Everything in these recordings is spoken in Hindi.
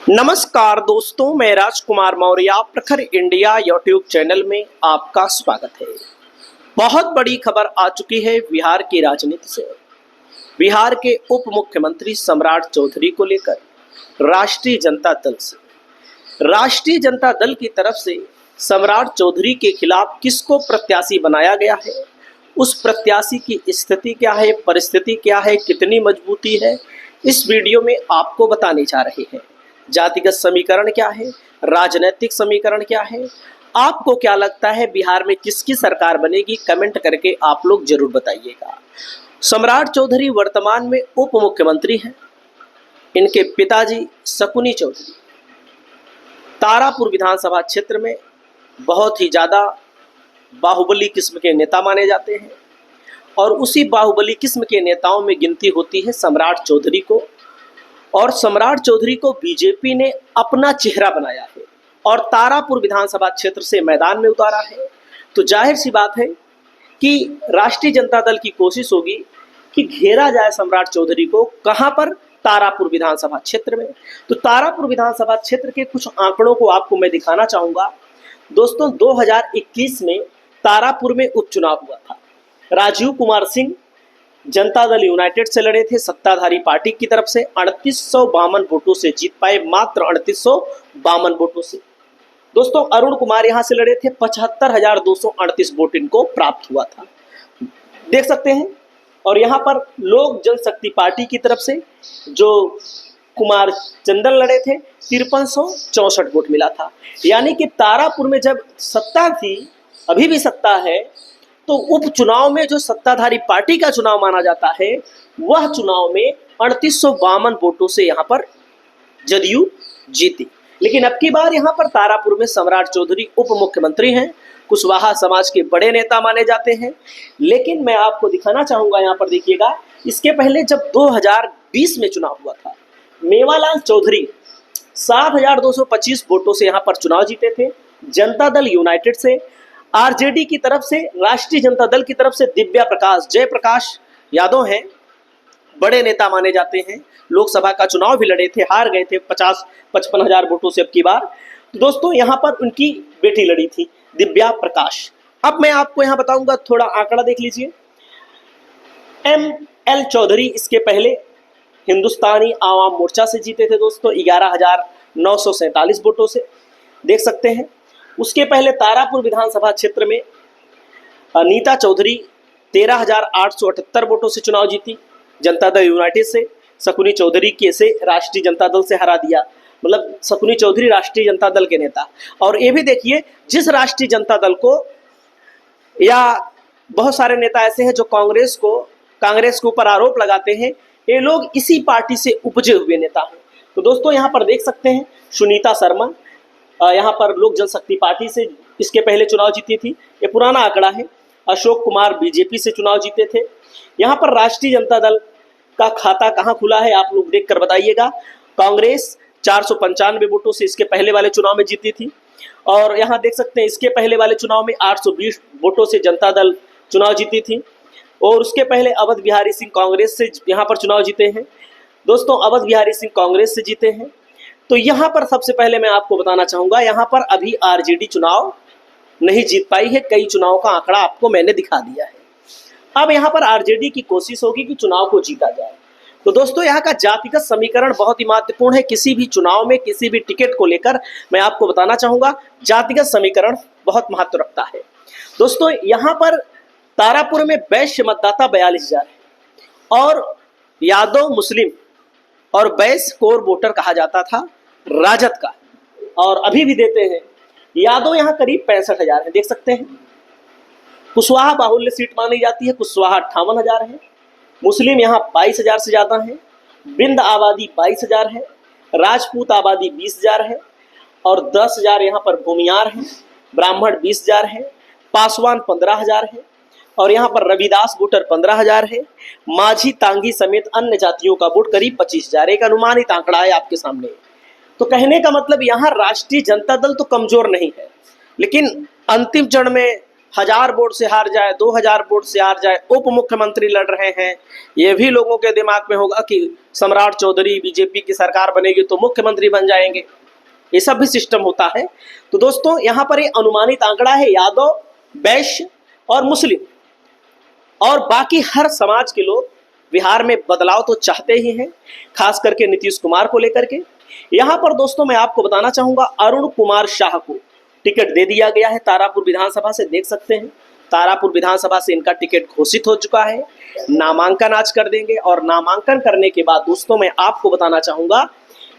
नमस्कार दोस्तों, मैं राजकुमार मौर्य प्रखर इंडिया यूट्यूब चैनल में आपका स्वागत है। बहुत बड़ी खबर आ चुकी है बिहार की राजनीति से। बिहार के उप मुख्यमंत्री सम्राट चौधरी को लेकर राष्ट्रीय जनता दल की तरफ से सम्राट चौधरी के खिलाफ किसको प्रत्याशी बनाया गया है, उस प्रत्याशी की स्थिति क्या है, परिस्थिति क्या है, कितनी मजबूती है, इस वीडियो में आपको बताने जा रहे हैं। जातिगत समीकरण क्या है, राजनीतिक समीकरण क्या है, आपको क्या लगता है बिहार में किसकी सरकार बनेगी, कमेंट करके आप लोग जरूर बताइएगा। सम्राट चौधरी वर्तमान में उप मुख्यमंत्री हैं। इनके पिताजी शकुनी चौधरी तारापुर विधानसभा क्षेत्र में बहुत ही ज़्यादा बाहुबली किस्म के नेता माने जाते हैं और उसी बाहुबली किस्म के नेताओं में गिनती होती है सम्राट चौधरी को। और सम्राट चौधरी को बीजेपी ने अपना चेहरा बनाया है और तारापुर विधानसभा क्षेत्र से मैदान में उतारा है। तो जाहिर सी बात है कि राष्ट्रीय जनता दल की कोशिश होगी कि घेरा जाए सम्राट चौधरी को। कहां पर? तारापुर विधानसभा क्षेत्र में। तो तारापुर विधानसभा क्षेत्र के कुछ आंकड़ों को आपको मैं दिखाना चाहूंगा। दोस्तों, 2021 में तारापुर में उपचुनाव हुआ था। राजीव कुमार सिंह जनता दल यूनाइटेड से लड़े थे, सत्ताधारी पार्टी की तरफ से 3852 वोटों से जीत पाए, मात्र 3852 वोटों से। दोस्तों, अरुण कुमार यहां से लड़े थे, 75,238 वोट इनको प्राप्त हुआ था, देख सकते हैं। और यहां पर लोक जनशक्ति पार्टी की तरफ से जो कुमार चंदन लड़े थे, 5364 वोट मिला था। यानी कि तारापुर में जब सत्ता थी, अभी भी सत्ता है, तो उपचुनाव में जो सत्ताधारी पार्टी का चुनाव माना जाता है, वह चुनाव में 3852 वोटों से यहां पर जदयू जीती। लेकिन अब की बार यहां पर तारापुर में सम्राट चौधरी उप मुख्यमंत्री हैं, कुशवाहा समाज के बड़े नेता माने जाते हैं। लेकिन मैं आपको दिखाना चाहूंगा, यहां पर देखिएगा, इसके पहले जब 2020 में चुनाव हुआ था, मेवालाल चौधरी 7225 वोटों से यहां पर चुनाव जीते थे। जनता दल यूनाइटेड से, आरजेडी की तरफ से, राष्ट्रीय जनता दल की तरफ से दिव्या प्रकाश, जयप्रकाश यादव हैं, बड़े नेता माने जाते हैं। लोकसभा का चुनाव भी लड़े थे, हार गए थे 50-55 हजार वोटों से अब की बार। तो दोस्तों, यहां पर उनकी बेटी लड़ी थी, दिव्या प्रकाश। अब मैं आपको यहां बताऊंगा, थोड़ा आंकड़ा देख लीजिए। ML चौधरी इसके पहले हिंदुस्तानी आवाम मोर्चा से जीते थे दोस्तों, 11,947 वोटों से, देख सकते हैं। उसके पहले तारापुर विधानसभा क्षेत्र में अनीता चौधरी 13,878 वोटों से चुनाव जीती, जनता दल यूनाइटेड से। शकुनी चौधरी के से राष्ट्रीय जनता दल से हरा दिया, मतलब शकुनी चौधरी राष्ट्रीय जनता दल के नेता। और ये भी देखिए, जिस राष्ट्रीय जनता दल को, या बहुत सारे नेता ऐसे हैं जो कांग्रेस के ऊपर आरोप लगाते हैं, ये लोग इसी पार्टी से उपजे हुए नेता हैं। तो दोस्तों, यहाँ पर देख सकते हैं, सुनीता शर्मा यहाँ पर लोक जनशक्ति पार्टी से इसके पहले चुनाव जीती थी, ये पुराना आंकड़ा है। अशोक कुमार बीजेपी से चुनाव जीते थे। यहाँ पर राष्ट्रीय जनता दल का खाता कहाँ खुला है, आप लोग देखकर बताइएगा। कांग्रेस 495 वोटों से इसके पहले वाले चुनाव में जीती थी। और यहाँ देख सकते हैं, इसके पहले वाले चुनाव में 820 वोटों से जनता दल चुनाव जीती थी। और उसके पहले अवध बिहारी सिंह कांग्रेस से यहाँ पर चुनाव जीते हैं। दोस्तों, अवध बिहारी सिंह कांग्रेस से जीते हैं। तो यहाँ पर सबसे पहले मैं आपको बताना चाहूंगा, यहाँ पर अभी आरजेडी चुनाव नहीं जीत पाई है। कई चुनाव का आंकड़ा आपको मैंने दिखा दिया है। अब यहाँ पर आरजेडी की कोशिश होगी कि चुनाव को जीता जाए। तो दोस्तों, यहाँ का जातिगत समीकरण बहुत ही महत्वपूर्ण है। किसी भी चुनाव में, किसी भी टिकट को लेकर मैं आपको बताना चाहूंगा, जातिगत समीकरण बहुत महत्व रखता है। दोस्तों, यहाँ पर तारापुर में वैश्य मतदाता 42,000 है और यादव मुस्लिम और वैश्य कोर वोटर कहा जाता था राजद का, और अभी भी देते हैं। यादव यहाँ करीब 65,000 है, देख सकते हैं। कुशवाहा बाहुल्य सीट मानी जाती है, कुशवाहा 58,000 है। मुस्लिम यहाँ 22,000 से ज्यादा है। बिंद आबादी 22,000 है। राजपूत आबादी 20,000 है और 10,000 यहाँ पर भूमियार है। ब्राह्मण 20,000 है। पासवान 15,000 है और यहाँ पर रविदास वोटर 15,000 है। माझी, तांगी समेत अन्य जातियों का वोट करीब 25,000, एक अनुमानित आंकड़ा है आपके सामने। तो कहने का मतलब, यहाँ राष्ट्रीय जनता दल तो कमजोर नहीं है, लेकिन अंतिम चरण में 1000 वोट से हार जाए, 2000 वोट से हार जाए, उप मुख्यमंत्री लड़ रहे हैं, ये भी लोगों के दिमाग में होगा कि सम्राट चौधरी बीजेपी की सरकार बनेगी तो मुख्यमंत्री बन जाएंगे। ये सब भी सिस्टम होता है। तो दोस्तों यहाँ पर ये अनुमानित आंकड़ा है, यादव, वैश्य और मुस्लिम और बाकी हर समाज के लोग बिहार में बदलाव तो चाहते ही हैं, खास करके नीतीश कुमार को लेकर के। यहाँ पर दोस्तों मैं आपको बताना चाहूंगा, अरुण कुमार शाह को टिकट दे दिया गया है तारापुर विधानसभा से। देख सकते हैं तारापुर विधानसभा से इनका टिकट घोषित हो चुका है। नामांकन आज कर देंगे और नामांकन करने के बाद दोस्तों मैं आपको बताना चाहूंगा,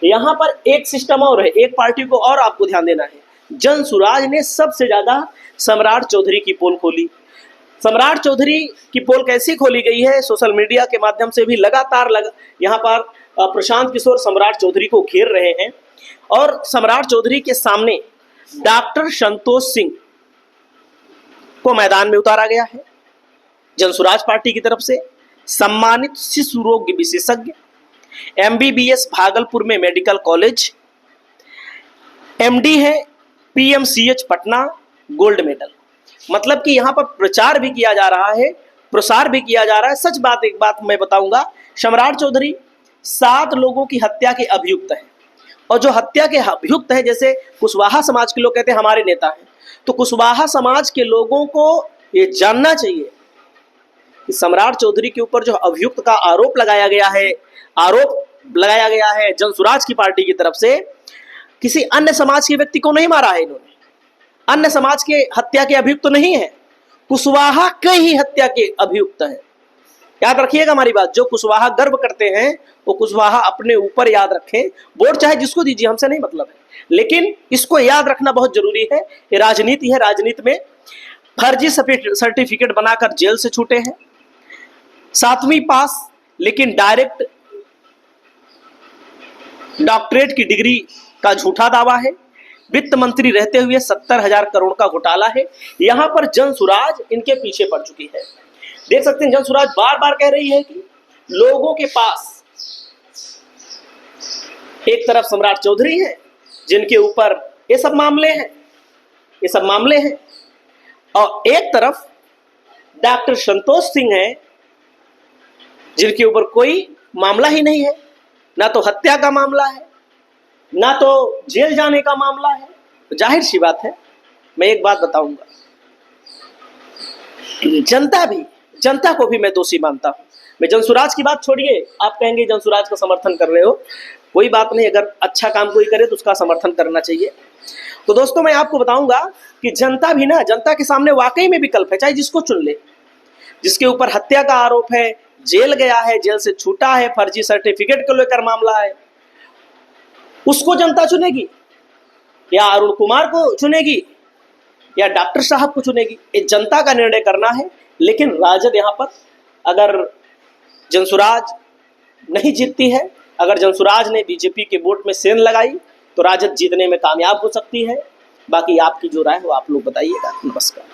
यहाँ पर एक सिस्टम और है, एक पार्टी को और आपको ध्यान देना है। जनसुराज ने सबसे ज्यादा सम्राट चौधरी की पोल खोली। सम्राट चौधरी की पोल कैसी खोली गई है, सोशल मीडिया के माध्यम से भी लगातार यहाँ पर प्रशांत किशोर सम्राट चौधरी को घेर रहे हैं और सम्राट चौधरी के सामने डॉक्टर संतोष सिंह को मैदान में उतारा गया है। जनसुराज पार्टी की तरफ से सम्मानित शिशु रोग विशेषज्ञ, MBBS भागलपुर में मेडिकल कॉलेज, MD है PMCH पटना, गोल्ड मेडल। मतलब कि यहाँ पर प्रचार भी किया जा रहा है, प्रसार भी किया जा रहा है। सच बात, एक बात मैं बताऊंगा, सम्राट चौधरी 7 लोगों की हत्या के अभियुक्त हैं और जो हत्या के अभियुक्त हैं, जैसे कुशवाहा समाज के लोग कहते हैं हमारे नेता हैं, तो कुशवाहा समाज के लोगों को ये जानना चाहिए कि सम्राट चौधरी के ऊपर जो अभियुक्त का आरोप लगाया गया है जनसुराज की पार्टी की तरफ से, किसी अन्य समाज के व्यक्ति को नहीं मारा है इन्होंने, अन्य समाज के हत्या के अभियुक्त नहीं है, कुशवाहा के ही हत्या के अभियुक्त है। याद रखिएगा हमारी बात, जो कुशवाहा गर्व करते हैं वो कुशवाहा अपने ऊपर याद रखें। वोट चाहे जिसको दीजिए, हमसे नहीं मतलब है, लेकिन इसको याद रखना बहुत जरूरी है। ये राजनीति है, राजनीति में फर्जी सर्टिफिकेट बनाकर जेल से छूटे हैं, 7वीं पास लेकिन डायरेक्ट डॉक्टरेट की डिग्री का झूठा दावा है, वित्त मंत्री रहते हुए 70,000 करोड़ का घोटाला है। यहां पर जनसुराज इनके पीछे पड़ चुकी है। देख सकते हैं जनसुराज बार बार कह रही है कि लोगों के पास एक तरफ सम्राट चौधरी है जिनके ऊपर ये सब मामले हैं और एक तरफ डॉक्टर संतोष सिंह है जिनके ऊपर कोई मामला ही नहीं है, ना तो हत्या का मामला है, ना तो जेल जाने का मामला है। तो जाहिर सी बात है, मैं एक बात बताऊंगा, जनता को भी मैं दोषी मानता हूं। मैं जनसुराज की बात छोड़िए, आप कहेंगे जनसुराज का समर्थन कर रहे हो, कोई बात नहीं, अगर अच्छा काम कोई करे तो उसका समर्थन करना चाहिए। तो दोस्तों मैं आपको बताऊंगा कि जनता के सामने वाकई में विकल्प है, चाहे जिसको चुन ले। जिसके ऊपर हत्या का आरोप है, जेल गया है, जेल से छूटा है, फर्जी सर्टिफिकेट को लेकर मामला है, उसको जनता चुनेगी या अरुण कुमार को चुनेगी या डॉक्टर साहब को चुनेगी, ये जनता का निर्णय करना है। लेकिन राजद यहाँ पर, अगर जनसुराज नहीं जीतती है, अगर जनसुराज ने बीजेपी के वोट में सेंध लगाई तो राजद जीतने में कामयाब हो सकती है। बाकी आपकी जो राय है वो आप लोग बताइएगा। नमस्कार।